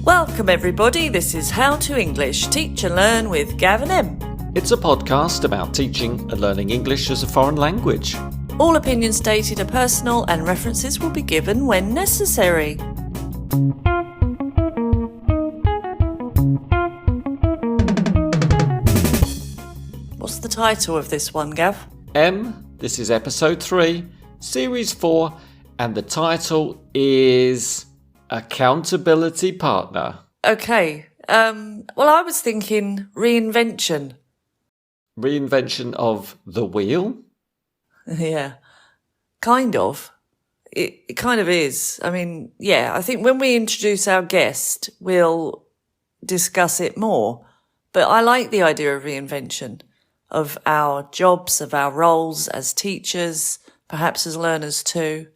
Welcome everybody, this is How to English, Teach and Learn with Gav and Em. It's a podcast about teaching and learning English as a foreign language. All opinions stated are personal and references will be given when necessary. What's the title of this one, Gav? This is episode 3, series 4, and the title is Accountability Partner. Okay, well I was thinking reinvention. Reinvention of the wheel? Yeah, kind of. It kind of is. I mean, yeah, I think when we introduce our guest, we'll discuss it more. But I like the idea of reinvention, of our jobs, of our roles as teachers, perhaps as learners too.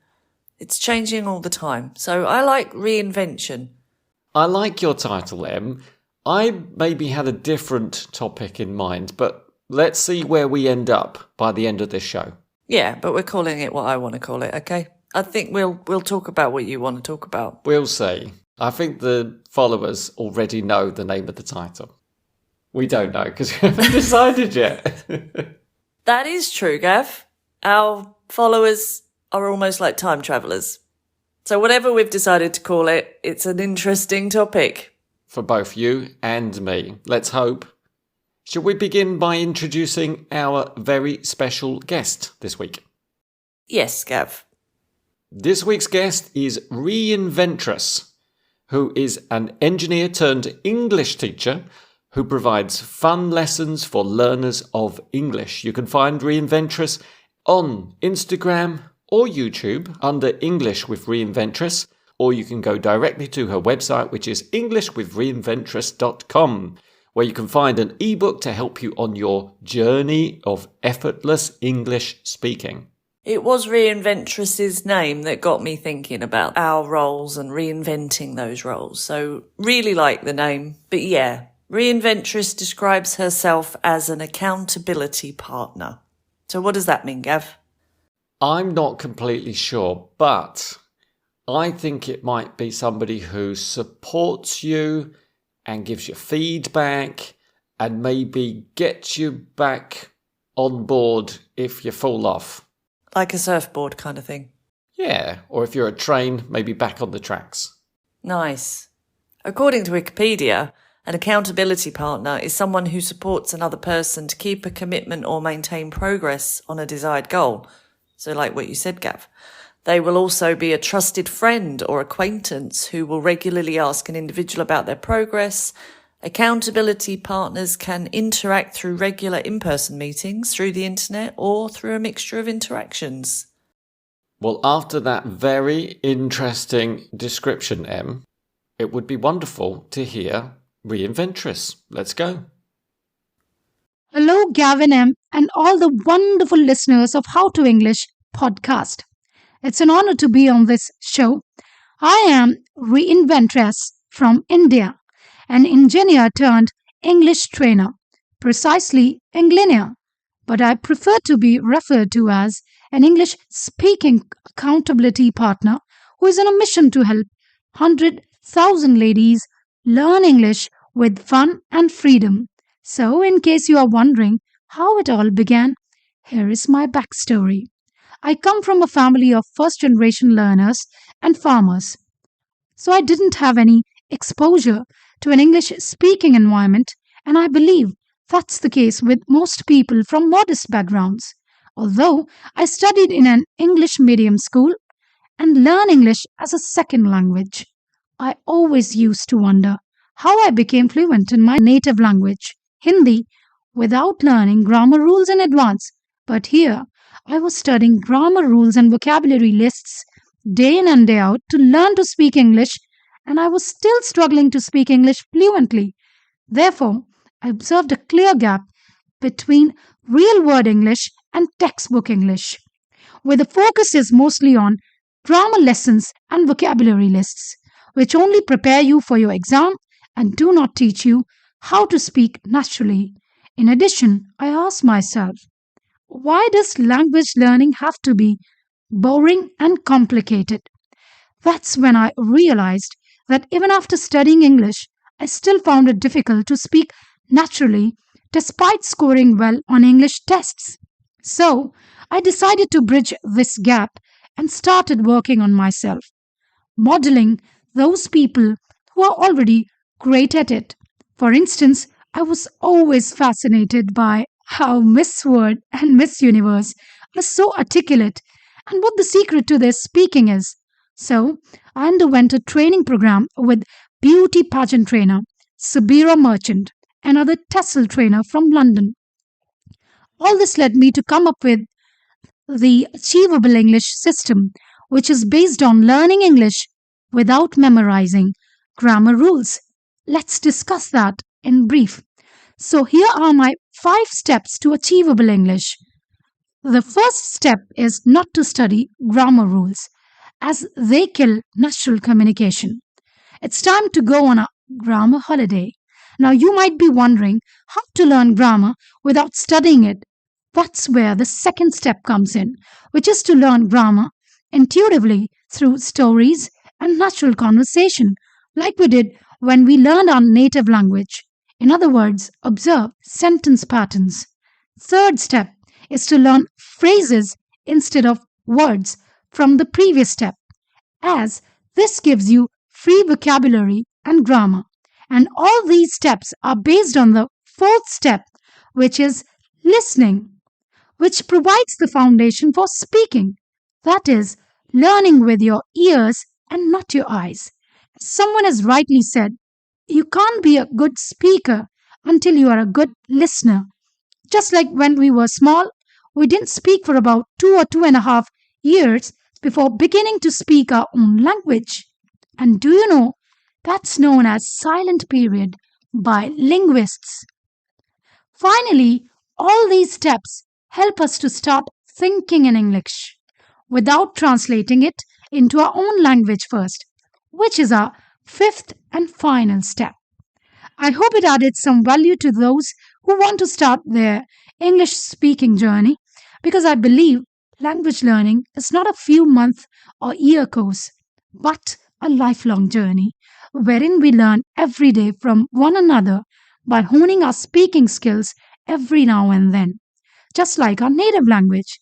It's changing all the time. So I like reinvention. I like your title, Em. I maybe had a different topic in mind, but let's see where we end up by the end of this show. Yeah, but we're calling it what I want to call it, okay? I think we'll talk about what you want to talk about. We'll see. I think the followers already know the name of the title. We don't know because we haven't decided yet. That is true, Gav. Our followers are almost like time travellers. So whatever we've decided to call it, it's an interesting topic. For both you and me. Let's hope. Shall we begin by introducing our very special guest this week? Yes, Gav. This week's guest is Reinventress, who is an engineer turned English teacher who provides fun lessons for learners of English. You can find Reinventress on Instagram or YouTube under English with Reinventress, or you can go directly to her website, which is englishwithreinventress.com, where you can find an ebook to help you on your journey of effortless English speaking. It was Reinventress's name that got me thinking about our roles and reinventing those roles. So really like the name. But yeah, Reinventress describes herself as an accountability partner. So what does that mean, Gav? I'm not completely sure, but I think it might be somebody who supports you and gives you feedback and maybe gets you back on board if you fall off. Like a surfboard kind of thing. Yeah, or if you're a train, maybe back on the tracks. Nice. According to Wikipedia, an accountability partner is someone who supports another person to keep a commitment or maintain progress on a desired goal. So like what you said, Gav. They will also be a trusted friend or acquaintance who will regularly ask an individual about their progress. Accountability partners can interact through regular in-person meetings, through the internet, or through a mixture of interactions. Well, after that very interesting description, Em, it would be wonderful to hear Reinventress. Let's go. Hello, Gav and Em, and all the wonderful listeners of How to English podcast. It's an honor to be on this show. I am Reinventress from India, an engineer turned English trainer, precisely Englineer, but I prefer to be referred to as an English speaking accountability partner who is on a mission to help 100,000 ladies learn English with fun and freedom. So, in case you are wondering how it all began, here is my backstory. I come from a family of first-generation learners and farmers. So I didn't have any exposure to an English-speaking environment, and I believe that's the case with most people from modest backgrounds. Although I studied in an English medium school and learned English as a second language, I always used to wonder how I became fluent in my native language, Hindi, without learning grammar rules in advance. But here, I was studying grammar rules and vocabulary lists day in and day out to learn to speak English, and I was still struggling to speak English fluently. Therefore, I observed a clear gap between real-world English and textbook English, where the focus is mostly on grammar lessons and vocabulary lists, which only prepare you for your exam and do not teach you how to speak naturally. In addition, I asked myself, why does language learning have to be boring and complicated? That's when I realized that even after studying English, I still found it difficult to speak naturally despite scoring well on English tests. So, I decided to bridge this gap and started working on myself, modeling those people who are already great at it. For instance, I was always fascinated by how Miss World and Miss Universe are so articulate and what the secret to their speaking is. So, I underwent a training program with beauty pageant trainer Sabira Merchant, another TESL trainer from London. All this led me to come up with the Achievable English System, which is based on learning English without memorizing grammar rules. Let's discuss that in brief. So, here are my 5 steps to Achievable English. The first step is not to study grammar rules, as they kill natural communication. It's time to go on a grammar holiday. Now, you might be wondering how to learn grammar without studying it. That's where the second step comes in, which is to learn grammar intuitively through stories and natural conversation, like we did when we learned our native language. In other words, observe sentence patterns. Third step is to learn phrases instead of words from the previous step, as this gives you free vocabulary and grammar. And all these steps are based on the fourth step, which is listening, which provides the foundation for speaking. That is, learning with your ears and not your eyes. Someone has rightly said, you can't be a good speaker until you are a good listener. Just like when we were small, we didn't speak for about 2 or 2.5 years before beginning to speak our own language. And do you know, that's known as silent period by linguists. Finally, all these steps help us to start thinking in English without translating it into our own language first, which is our fifth and final step. I hope it added some value to those who want to start their English speaking journey, because I believe language learning is not a few month or year course, but a lifelong journey wherein we learn every day from one another by honing our speaking skills every now and then, just like our native language.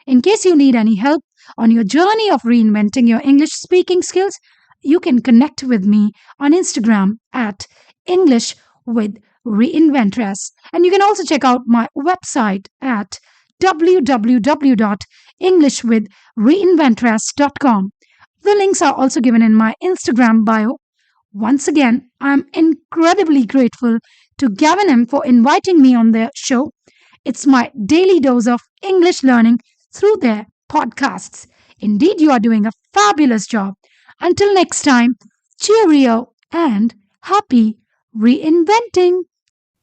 In case you need any help on your journey of reinventing your English speaking skills, you can connect with me on Instagram at English with Reinventress. And you can also check out my website at www.englishwithreinventress.com. The links are also given in my Instagram bio. Once again, I'm incredibly grateful to Gav and Em for inviting me on their show. It's my daily dose of English learning through their podcasts. Indeed, you are doing a fabulous job. Until next time, cheerio and happy reinventing.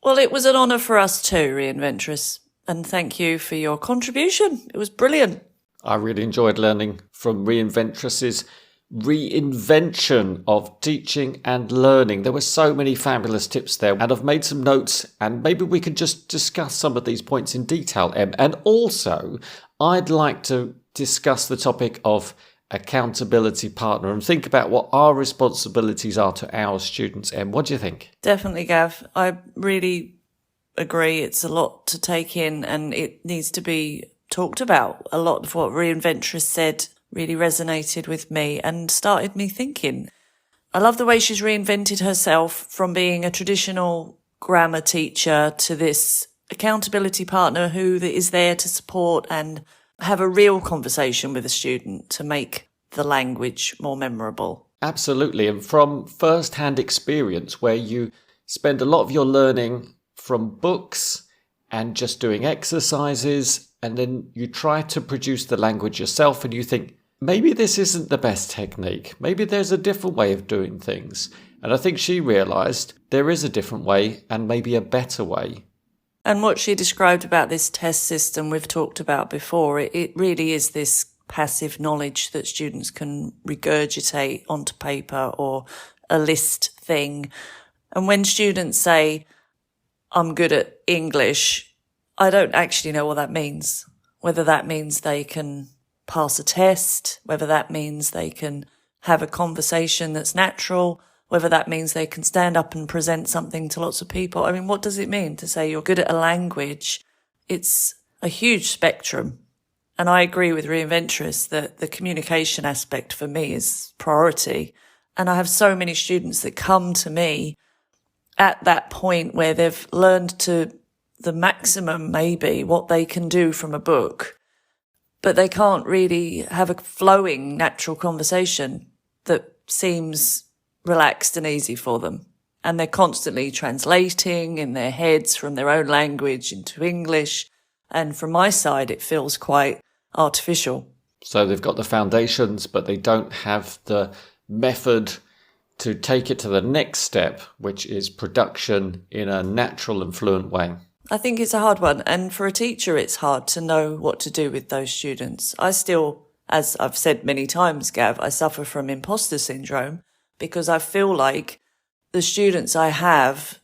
Well, it was an honour for us too, Reinventress, and thank you for your contribution. It was brilliant. I really enjoyed learning from Reinventress's reinvention of teaching and learning. There were so many fabulous tips there, and I've made some notes, and maybe we can just discuss some of these points in detail, Em. And also, I'd like to discuss the topic of accountability partner and think about what our responsibilities are to our students. Em, what do you think? Definitely, Gav. I really agree. It's a lot to take in and it needs to be talked about. A lot of what Reinventress said really resonated with me and started me thinking. I love the way she's reinvented herself from being a traditional grammar teacher to this accountability partner who is there to support and have a real conversation with a student to make the language more memorable. Absolutely. And from first-hand experience, where you spend a lot of your learning from books and just doing exercises, and then you try to produce the language yourself and you think, maybe this isn't the best technique. Maybe there's a different way of doing things. And I think she realised there is a different way and maybe a better way. And what she described about this test system we've talked about before, it really is this passive knowledge that students can regurgitate onto paper or a list thing. And when students say, I'm good at English, I don't actually know what that means. Whether that means they can pass a test, whether that means they can have a conversation that's natural. whether that means they can stand up and present something to lots of people. I mean, what does it mean to say you're good at a language? It's a huge spectrum. And I agree with Reinventress that the communication aspect for me is priority. And I have so many students that come to me at that point where they've learned to the maximum, maybe, what they can do from a book, but they can't really have a flowing, natural conversation that seems relaxed and easy for them. And they're constantly translating in their heads from their own language into English. And from my side, it feels quite artificial. So they've got the foundations, but they don't have the method to take it to the next step, which is production in a natural and fluent way. I think it's a hard one. And for a teacher, it's hard to know what to do with those students. I still, as I've said many times, Gav, I suffer from imposter syndrome because I feel like the students I have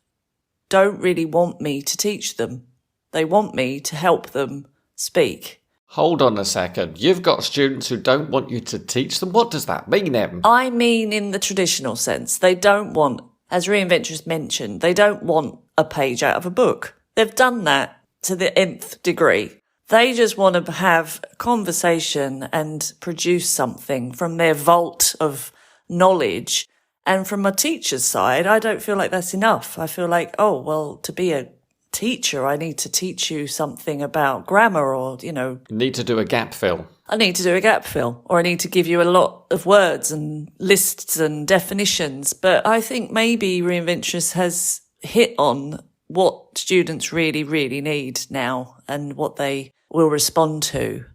don't really want me to teach them. They want me to help them speak. Hold on a second. You've got students who don't want you to teach them. What does that mean, Em? I mean in the traditional sense. They don't want, as Reinventress mentioned, they don't want a page out of a book. They've done that to the nth degree. They just want to have a conversation and produce something from their vault of knowledge. And from a teacher's side, I don't feel like that's enough. I feel like, oh, well, to be a teacher, I need to teach you something about grammar or, Need to do a gap fill. I need to do a gap fill, or I need to give you a lot of words and lists and definitions. But I think maybe Reinventress has hit on what students really, really need now and what they will respond to.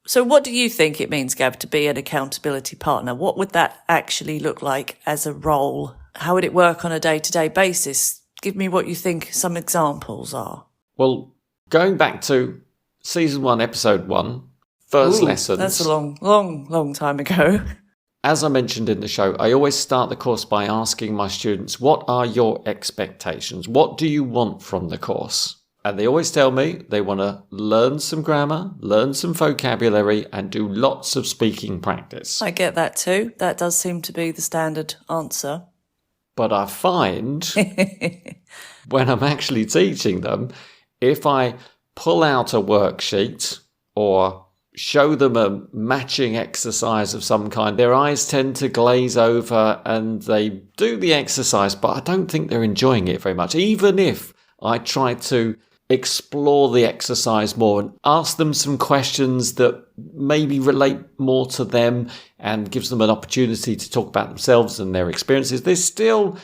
So what do you think it means, Gav, to be an accountability partner? What would that actually look like as a role? How would it work on a day-to-day basis? Give me what you think some examples are. Well, going back to season 1, episode 1, first lessons. That's a long time ago. As I mentioned in the show, I always start the course by asking my students, what are your expectations? What do you want from the course? And they always tell me they want to learn some grammar, learn some vocabulary, and do lots of speaking practice. I get that too. That does seem to be the standard answer. But I find when I'm actually teaching them, if I pull out a worksheet or show them a matching exercise of some kind, their eyes tend to glaze over and they do the exercise, but I don't think they're enjoying it very much. Even if I try to explore the exercise more and ask them some questions that maybe relate more to them and gives them an opportunity to talk about themselves and their experiences, they still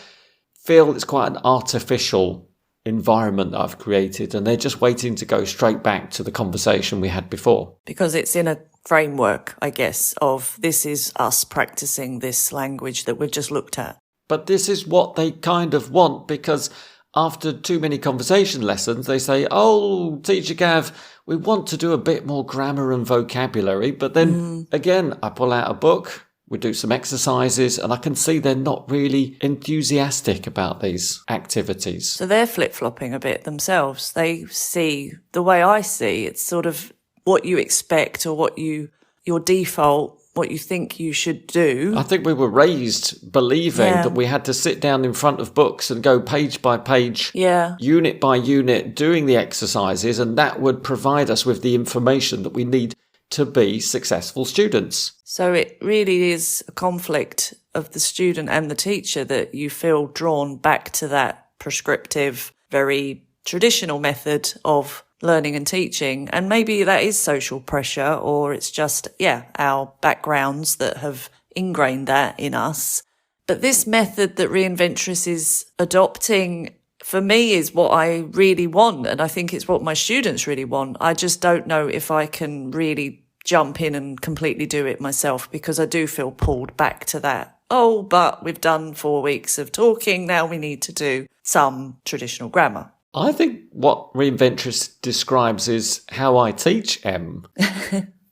feel it's quite an artificial environment that I've created and they're just waiting to go straight back to the conversation we had before. Because it's in a framework, I guess, of this is us practicing this language that we've just looked at. But this is what they kind of want, because after too many conversation lessons, they say, oh, Teacher Gav, we want to do a bit more grammar and vocabulary. But then again, I pull out a book, we do some exercises, and I can see they're not really enthusiastic about these activities. So they're flip-flopping a bit themselves. They see, the way I see, it's sort of what you expect or what your default, what you think you should do. I think we were raised believing that we had to sit down in front of books and go page by page, unit by unit, doing the exercises, and that would provide us with the information that we need to be successful students. So it really is a conflict of the student and the teacher that you feel drawn back to that prescriptive, very traditional method of learning and teaching. And maybe that is social pressure, or it's just, our backgrounds that have ingrained that in us. But this method that Reinventress is adopting, for me, is what I really want. And I think it's what my students really want. I just don't know if I can really jump in and completely do it myself, because I do feel pulled back to that. Oh, but we've done 4 weeks of talking. Now we need to do some traditional grammar. I think what Reinventress describes is how I teach, Em.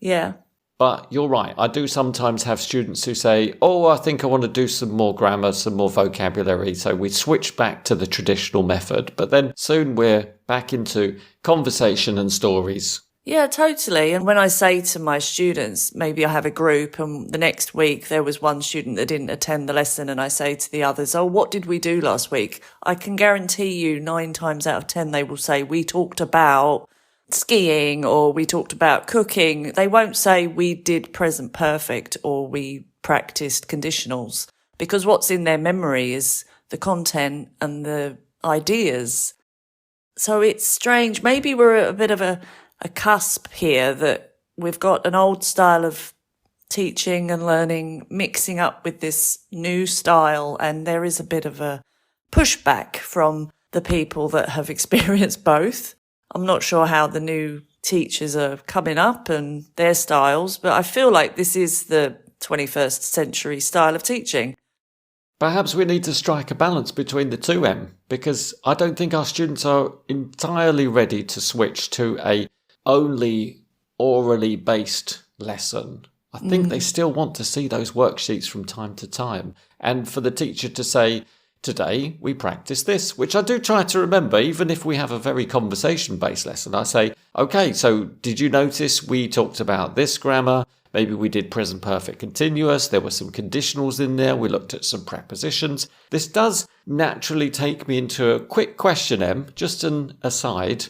Yeah. But you're right. I do sometimes have students who say, oh, I think I want to do some more grammar, some more vocabulary. So we switch back to the traditional method. But then soon we're back into conversation and stories. Yeah, totally. And when I say to my students, maybe I have a group and the next week there was one student that didn't attend the lesson and I say to the others, oh, what did we do last week? I can guarantee you 9 times out of 10 they will say, we talked about skiing or we talked about cooking. They won't say we did present perfect or we practiced conditionals, because what's in their memory is the content and the ideas. So it's strange. Maybe we're at a bit of a cusp here, that we've got an old style of teaching and learning mixing up with this new style, and there is a bit of a pushback from the people that have experienced both. I'm not sure how the new teachers are coming up and their styles, but I feel like this is the 21st century style of teaching. Perhaps we need to strike a balance between the two, Em, because I don't think our students are entirely ready to switch to a only orally based lesson. I think they still want to see those worksheets from time to time. And for the teacher to say, today we practice this, which I do try to remember, even if we have a very conversation-based lesson. I say, okay, so did you notice we talked about this grammar? Maybe we did present perfect continuous. There were some conditionals in there. We looked at some prepositions. This does naturally take me into a quick question, Em, just an aside.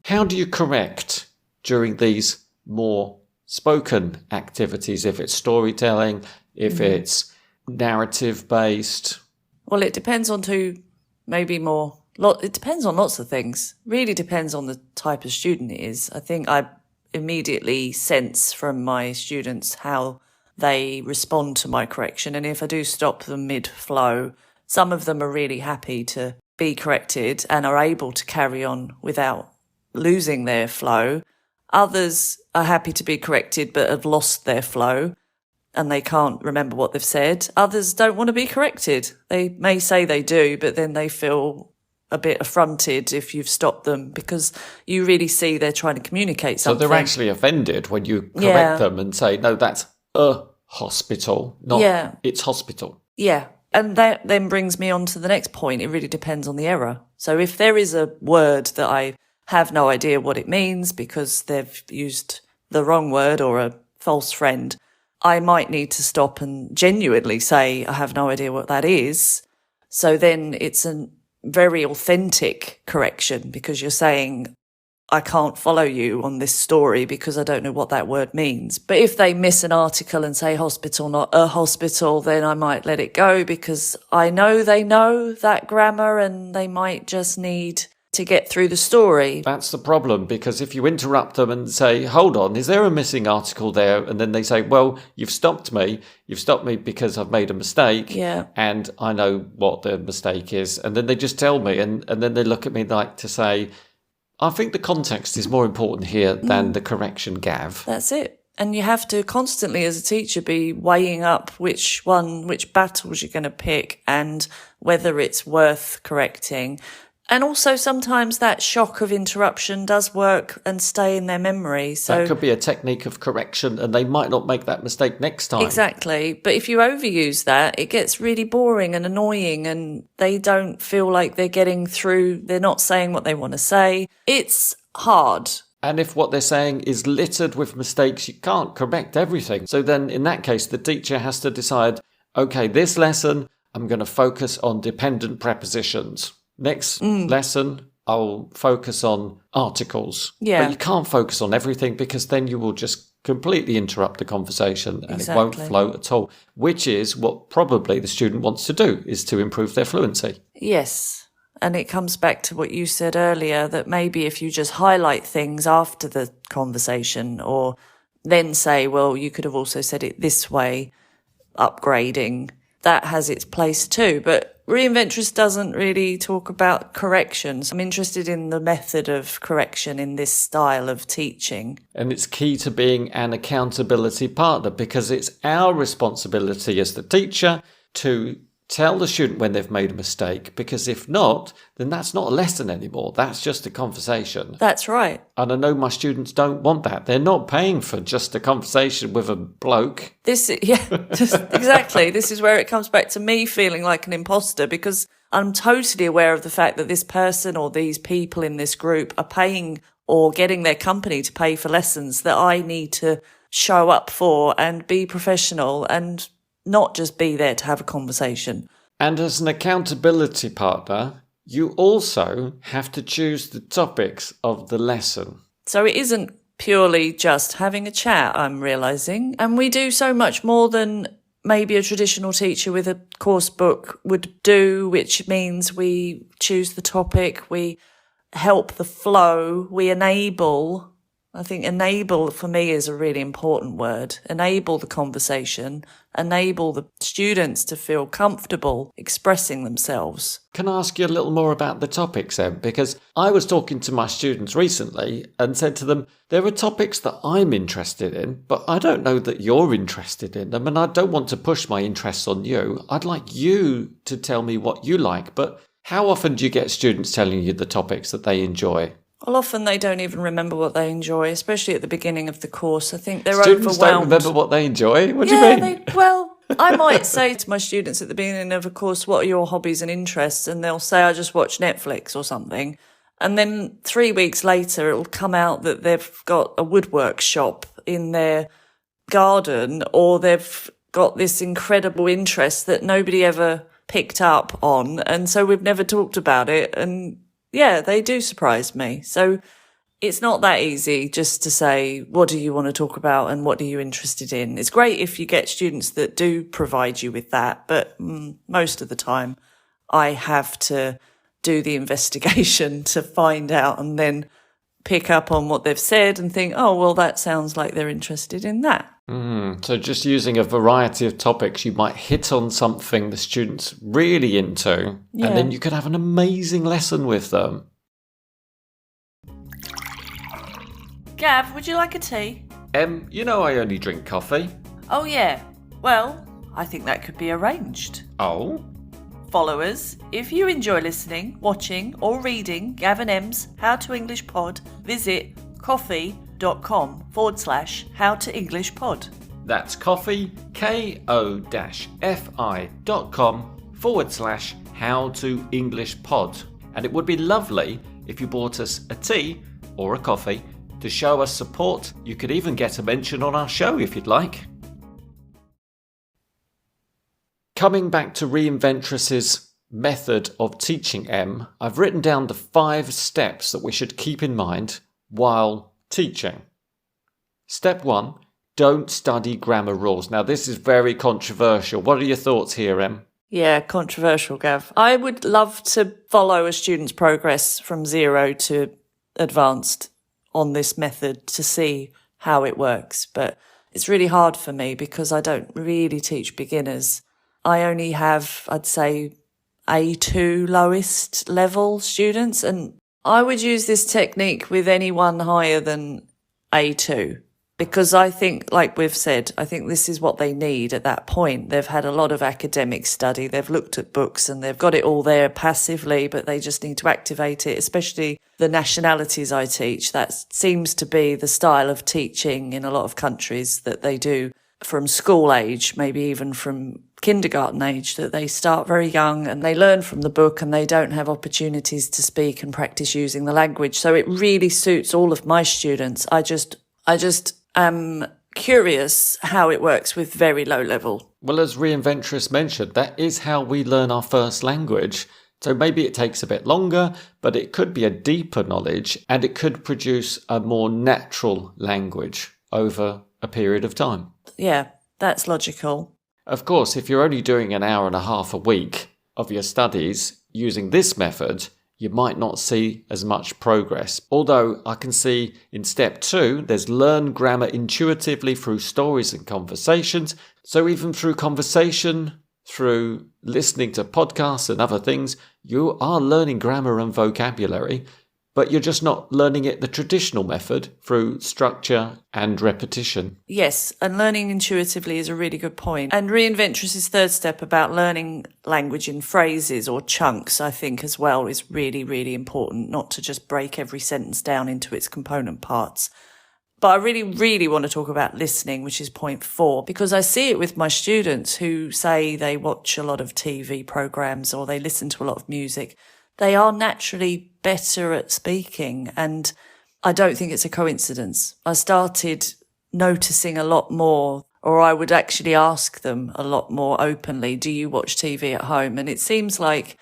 How do you correct during these more spoken activities, if it's storytelling, if it's narrative-based? Well, it depends on it depends on lots of things. Really depends on the type of student it is. I think I immediately sense from my students how they respond to my correction. And if I do stop them mid-flow, some of them are really happy to be corrected and are able to carry on without losing their flow. Others are happy to be corrected but have lost their flow and they can't remember what they've said. Others don't want to be corrected. They may say they do, but then they feel a bit affronted if you've stopped them, because you really see they're trying to communicate something. So they're actually offended when you correct them and say, no, that's a hospital, not it's hospital. Yeah. And that then brings me on to the next point. It really depends on the error. So if there is a word that I have no idea what it means because they've used the wrong word or a false friend, I might need to stop and genuinely say, I have no idea what that is. So then it's a very authentic correction, because you're saying, I can't follow you on this story because I don't know what that word means. But if they miss an article and say hospital, not a hospital, then I might let it go, because I know they know that grammar and they might just need to get through the story. That's the problem, because if you interrupt them and say, hold on, is there a missing article there? And then they say, well, you've stopped me because I've made a mistake, and I know what the mistake is. And then they just tell me, and then they look at me like to say, I think the context is more important here than the correction, Gav. That's it. And you have to constantly, as a teacher, be weighing up which battles you're going to pick and whether it's worth correcting. And also sometimes that shock of interruption does work and stay in their memory. So that could be a technique of correction, and they might not make that mistake next time. Exactly. But if you overuse that, it gets really boring and annoying, and they don't feel like they're getting through. They're not saying what they want to say. It's hard. And if what they're saying is littered with mistakes, you can't correct everything. So then in that case, the teacher has to decide, okay, this lesson, I'm going to focus on dependent prepositions. Next lesson, I'll focus on articles. Yeah. But you can't focus on everything, because then you will just completely interrupt the conversation and it won't flow at all, which is what probably the student wants to do, is to improve their fluency. Yes. And it comes back to what you said earlier, that maybe if you just highlight things after the conversation, or then say, well, you could have also said it this way, upgrading, that has its place too. But Reinventress doesn't really talk about corrections. I'm interested in the method of correction in this style of teaching. And it's key to being an accountability partner, because it's our responsibility as the teacher to tell the student when they've made a mistake, because if not, then that's not a lesson anymore. That's just a conversation. That's right. And I know my students don't want that. They're not paying for just a conversation with a bloke. Exactly. This is where it comes back to me feeling like an imposter, because I'm totally aware of the fact that this person or these people in this group are paying or getting their company to pay for lessons that I need to show up for and be professional and not just be there to have a conversation. And as an accountability partner, you also have to choose the topics of the lesson. So it isn't purely just having a chat, I'm realising. And we do so much more than maybe a traditional teacher with a course book would do, which means we choose the topic, we help the flow, we enable. I think enable for me is a really important word. Enable the conversation, enable the students to feel comfortable expressing themselves. Can I ask you a little more about the topics, Em? Because I was talking to my students recently and said to them, there are topics that I'm interested in, but I don't know that you're interested in them, and I don't want to push my interests on you. I'd like you to tell me what you like, but how often do you get students telling you the topics that they enjoy? Well, often they don't even remember what they enjoy, especially at the beginning of the course. I think they're Students overwhelmed. don't remember what they enjoy? What do you mean? I might say to my students at the beginning of a course, what are your hobbies and interests? And they'll say, I just watch Netflix or something. And then 3 weeks later, it'll come out that they've got a woodwork shop in their garden, or they've got this incredible interest that nobody ever picked up on. And so we've never talked about it. And yeah, they do surprise me. So it's not that easy just to say, what do you want to talk about and what are you interested in? It's great if you get students that do provide you with that, but most of the time I have to do the investigation to find out and then pick up on what they've said and think, oh, well, that sounds like they're interested in that. So just using a variety of topics, you might hit on something the student's really into, and then you could have an amazing lesson with them. Gav, would you like a tea? You know I only drink coffee. Oh, yeah. Well, I think that could be arranged. Oh? Followers, if you enjoy listening, watching or reading Gav and Em's How to English Pod, visit coffee.com/How to English Pod. That's coffee, ko-fi.com/How to English Pod. And it would be lovely if you bought us a tea or a coffee to show us support. You could even get a mention on our show if you'd like. Coming back to Reinventress's method of teaching, Em, I've written down the 5 steps that we should keep in mind while teaching. Step 1, don't study grammar rules. Now, this is very controversial. What are your thoughts here, Em? Yeah, controversial, Gav. I would love to follow a student's progress from 0 to advanced on this method to see how it works. But it's really hard for me because I don't really teach beginners. I only have, I'd say, A2 lowest level students, and I would use this technique with anyone higher than A2 because I think, like we've said, I think this is what they need at that point. They've had a lot of academic study, they've looked at books and they've got it all there passively, but they just need to activate it, especially the nationalities I teach. That seems to be the style of teaching in a lot of countries that they do from school age, maybe even from kindergarten age, that they start very young and they learn from the book and they don't have opportunities to speak and practice using the language. So it really suits all of my students. I just am curious how it works with very low level. Well, as Reinventress mentioned, that is how we learn our first language. So maybe it takes a bit longer, but it could be a deeper knowledge and it could produce a more natural language over a period of time. Yeah, that's logical. Of course, if you're only doing an hour and a half a week of your studies using this method, you might not see as much progress. Although I can see in step 2, there's learn grammar intuitively through stories and conversations. So even through conversation, through listening to podcasts and other things, you are learning grammar and vocabulary, but you're just not learning it the traditional method through structure and repetition. Yes, and learning intuitively is a really good point. And Reinventress's 3rd step about learning language in phrases or chunks, I think as well, is really, really important, not to just break every sentence down into its component parts. But I really, really want to talk about listening, which is point 4, because I see it with my students who say they watch a lot of TV programs or they listen to a lot of music. They are naturally better at speaking, and I don't think it's a coincidence. I started noticing a lot more, or I would actually ask them a lot more openly, do you watch TV at home? And it seems like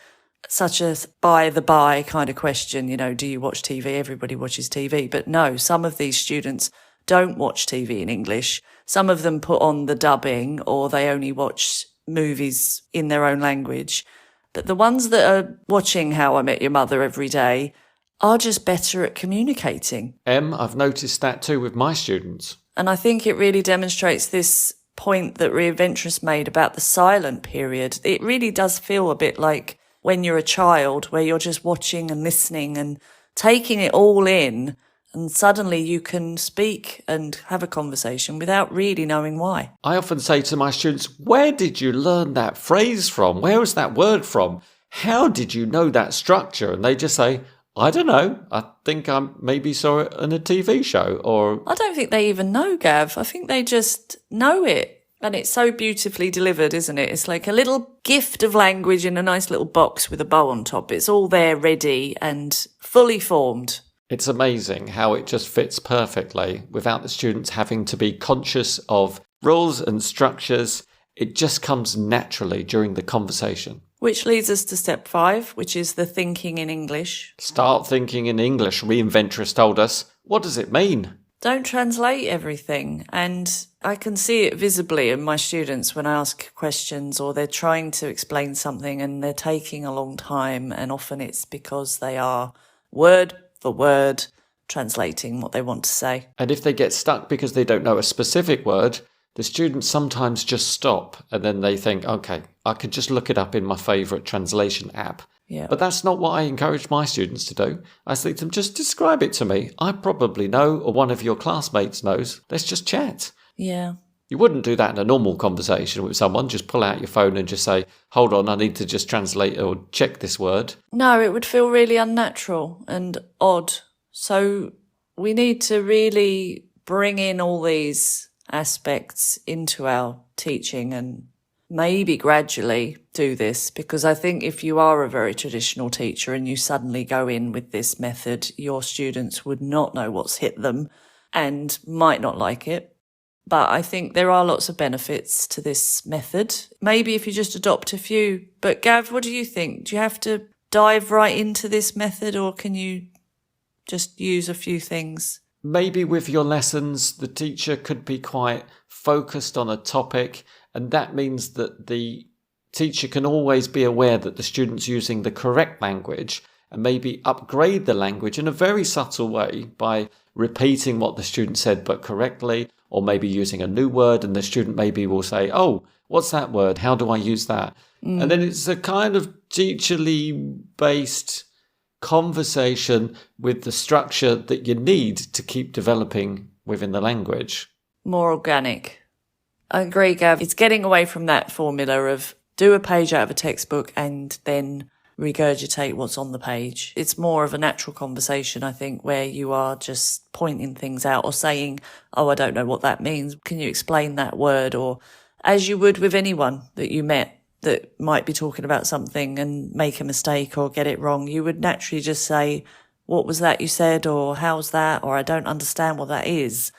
such a by the by kind of question, do you watch TV? Everybody watches TV. But no, some of these students don't watch TV in English. Some of them put on the dubbing, or they only watch movies in their own language. But the ones that are watching How I Met Your Mother every day are just better at communicating. I've noticed that too with my students. And I think it really demonstrates this point that Reinventress made about the silent period. It really does feel a bit like when you're a child, where you're just watching and listening and taking it all in, and suddenly you can speak and have a conversation without really knowing why. I often say to my students, where did you learn that phrase from? Where was that word from? How did you know that structure? And they just say, I don't know. I think I maybe saw it in a TV show, or... I don't think they even know, Gav. I think they just know it. And it's so beautifully delivered, isn't it? It's like a little gift of language in a nice little box with a bow on top. It's all there ready and fully formed. It's amazing how it just fits perfectly without the students having to be conscious of rules and structures. It just comes naturally during the conversation. Which leads us to step 5, which is the thinking in English. Start thinking in English, Reinventress told us. What does it mean? Don't translate everything. And I can see it visibly in my students when I ask questions, or they're trying to explain something and they're taking a long time. And often it's because they are word for word translating what they want to say. And if they get stuck because they don't know a specific word, the students sometimes just stop and then they think, okay, I could just look it up in my favourite translation app. Yeah. But that's not what I encourage my students to do. I say to them, just describe it to me. I probably know, or one of your classmates knows. Let's just chat. Yeah. You wouldn't do that in a normal conversation with someone. Just pull out your phone and just say, hold on, I need to just translate or check this word. No, it would feel really unnatural and odd. So we need to really bring in all these aspects into our teaching and maybe gradually do this, because I think if you are a very traditional teacher and you suddenly go in with this method, your students would not know what's hit them and might not like it. But I think there are lots of benefits to this method. Maybe if you just adopt a few. But Gav, what do you think? Do you have to dive right into this method, or can you just use a few things? Maybe with your lessons, the teacher could be quite focused on a topic, and that means that the teacher can always be aware that the student's using the correct language, and maybe upgrade the language in a very subtle way by repeating what the student said but correctly, or maybe using a new word, and the student maybe will say, oh, what's that word? How do I use that? And then it's a kind of teacherly based conversation with the structure that you need to keep developing within the language. More organic. I agree, Gav. It's getting away from that formula of do a page out of a textbook and then regurgitate what's on the page. It's more of a natural conversation, I think, where you are just pointing things out or saying, oh, I don't know what that means. Can you explain that word? Or as you would with anyone that you met that might be talking about something and make a mistake or get it wrong, you would naturally just say, what was that you said? Or how's that? Or I don't understand what that is.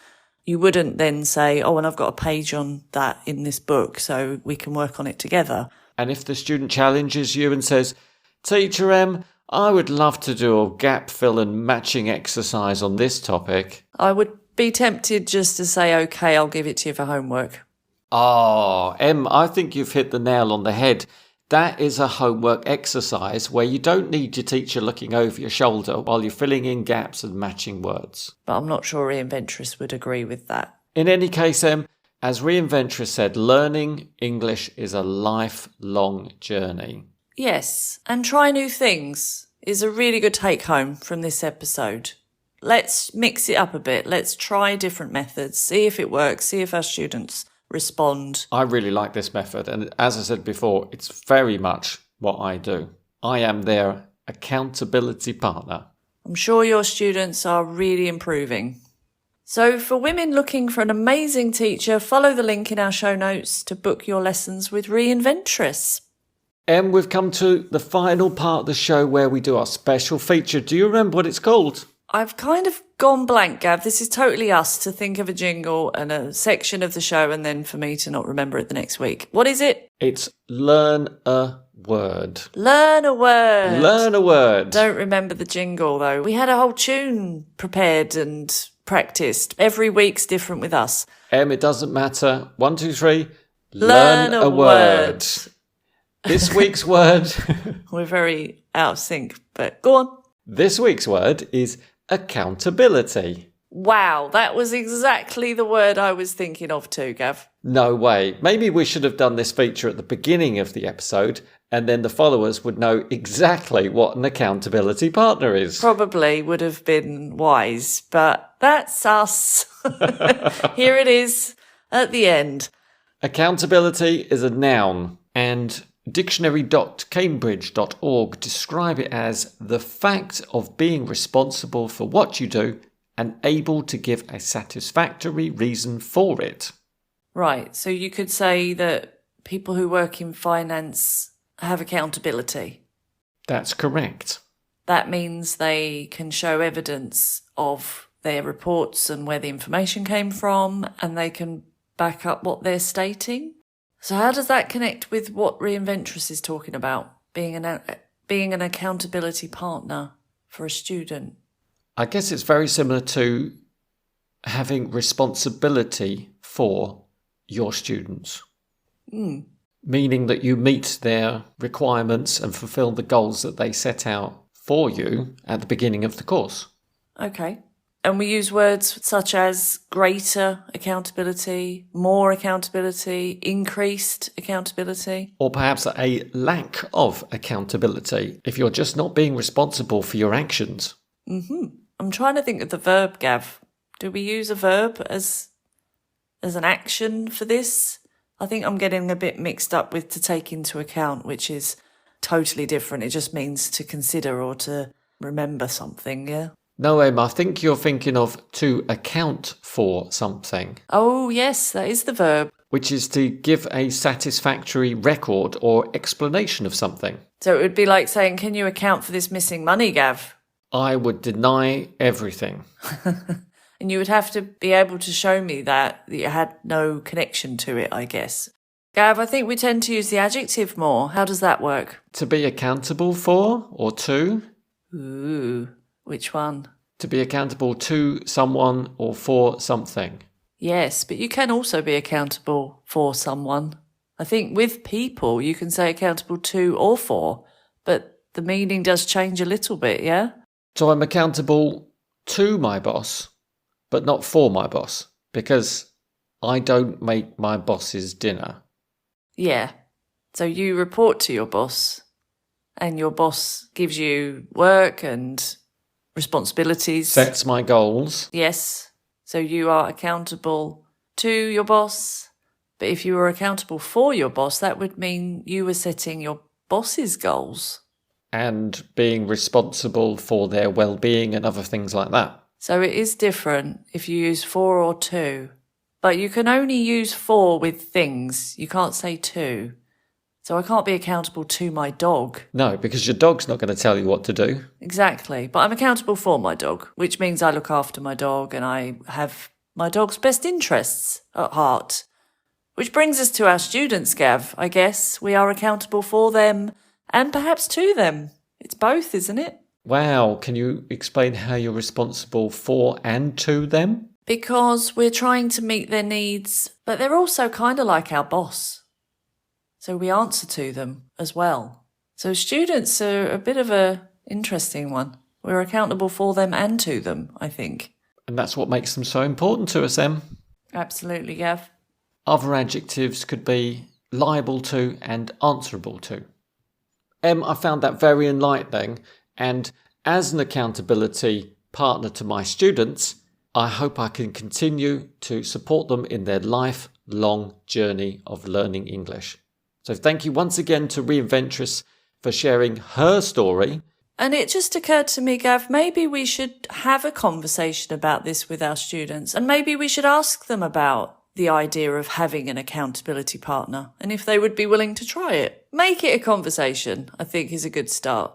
You wouldn't then say, oh, and I've got a page on that in this book, so we can work on it together. And if the student challenges you and says, Teacher Em, I would love to do a gap fill and matching exercise on this topic. I would be tempted just to say, okay, I'll give it to you for homework. Oh, Em, I think you've hit the nail on the head. That is a homework exercise where you don't need your teacher looking over your shoulder while you're filling in gaps and matching words. But I'm not sure Reinventress would agree with that. In any case, Em, as Reinventress said, learning English is a lifelong journey. Yes, and try new things is a really good take-home from this episode. Let's mix it up a bit. Let's try different methods, see if it works, see if our students respond. I really like this method, and as I said before, it's very much what I do. I am their accountability partner. I'm sure your students are really improving. So for women looking for an amazing teacher, follow the link in our show notes to book your lessons with Reinventress. Em, we've come to the final part of the show where we do our special feature. Do you remember what it's called? I've kind of gone blank, Gav. This is totally us to think of a jingle and a section of the show and then for me to not remember it the next week. What is it? It's learn a word. Learn a word. Learn a word. Don't remember the jingle, though. We had a whole tune prepared and practiced. Every week's different with us. Em, it doesn't matter. 1, 2, 3. Learn a word. This week's word. We're very out of sync, but go on. This week's word is accountability. Wow, that was exactly the word I was thinking of too, Gav. No way. Maybe we should have done this feature at the beginning of the episode, and then the followers would know exactly what an accountability partner is. Probably would have been wise, but that's us. Here it is at the end. Accountability is a noun, and dictionary.cambridge.org describe it as the fact of being responsible for what you do and able to give a satisfactory reason for it. Right, so you could say that people who work in finance have accountability. That's correct. That means they can show evidence of their reports and where the information came from, and they can back up what they're stating. So how does that connect with what Reinventress is talking about, being an accountability partner for a student? I guess it's very similar to having responsibility for your students. Meaning that you meet their requirements and fulfill the goals that they set out for you at the beginning of the course. Okay. And we use words such as greater accountability, more accountability, increased accountability. Or perhaps a lack of accountability if you're just not being responsible for your actions. I'm trying to think of the verb, Gav. Do we use a verb as an action for this? I think I'm getting a bit mixed up with to take into account, which is totally different. It just means to consider or to remember something, yeah? No, Em, I think you're thinking of to account for something. Oh, yes, that is the verb. Which is to give a satisfactory record or explanation of something. So it would be like saying, can you account for this missing money, Gav? I would deny everything. And you would have to be able to show me that you had no connection to it, I guess. Gav, I think we tend to use the adjective more. How does that work? To be accountable for or to? Ooh, which one? To be accountable to someone or for something. Yes, but you can also be accountable for someone. I think with people, you can say accountable to or for, but the meaning does change a little bit, yeah? So I'm accountable to my boss, but not for my boss, because I don't make my boss's dinner. Yeah. So you report to your boss, and your boss gives you work and responsibilities. Sets my goals. Yes. So you are accountable to your boss. But if you were accountable for your boss, that would mean you were setting your boss's goals. And being responsible for their well-being and other things like that. So it is different if you use for or to. But you can only use for with things. You can't say to. So I can't be accountable to my dog. No, because your dog's not going to tell you what to do. Exactly. But I'm accountable for my dog, which means I look after my dog and I have my dog's best interests at heart. Which brings us to our students, Gav. I guess we are accountable for them and perhaps to them. It's both, isn't it? Wow, can you explain how you're responsible for and to them? Because we're trying to meet their needs, but they're also kind of like our boss. So we answer to them as well. So students are a bit of a interesting one. We're accountable for them and to them, I think. And that's what makes them so important to us, Em. Absolutely, Gav. Other adjectives could be liable to and answerable to. Em, I found that very enlightening, and as an accountability partner to my students, I hope I can continue to support them in their lifelong journey of learning English. So thank you once again to Reinventress for sharing her story. And it just occurred to me, Gav, maybe we should have a conversation about this with our students, and maybe we should ask them about the idea of having an accountability partner and if they would be willing to try it. Make it a conversation, I think, is a good start.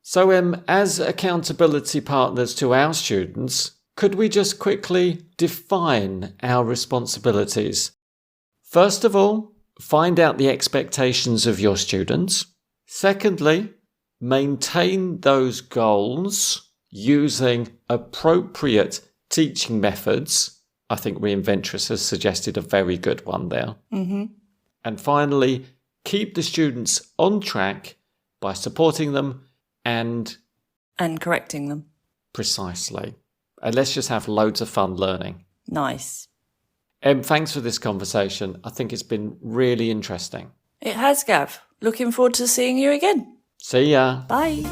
So, as accountability partners to our students, could we just quickly define our responsibilities? First of all, find out the expectations of your students. Secondly, maintain those goals using appropriate teaching methods. I think Reinventress has suggested a very good one there. Mm-hmm. And finally, keep the students on track by supporting them and correcting them. Precisely. And let's just have loads of fun learning. Nice. Thanks for this conversation. I think it's been really interesting. It has, Gav. Looking forward to seeing you again. See ya. Bye.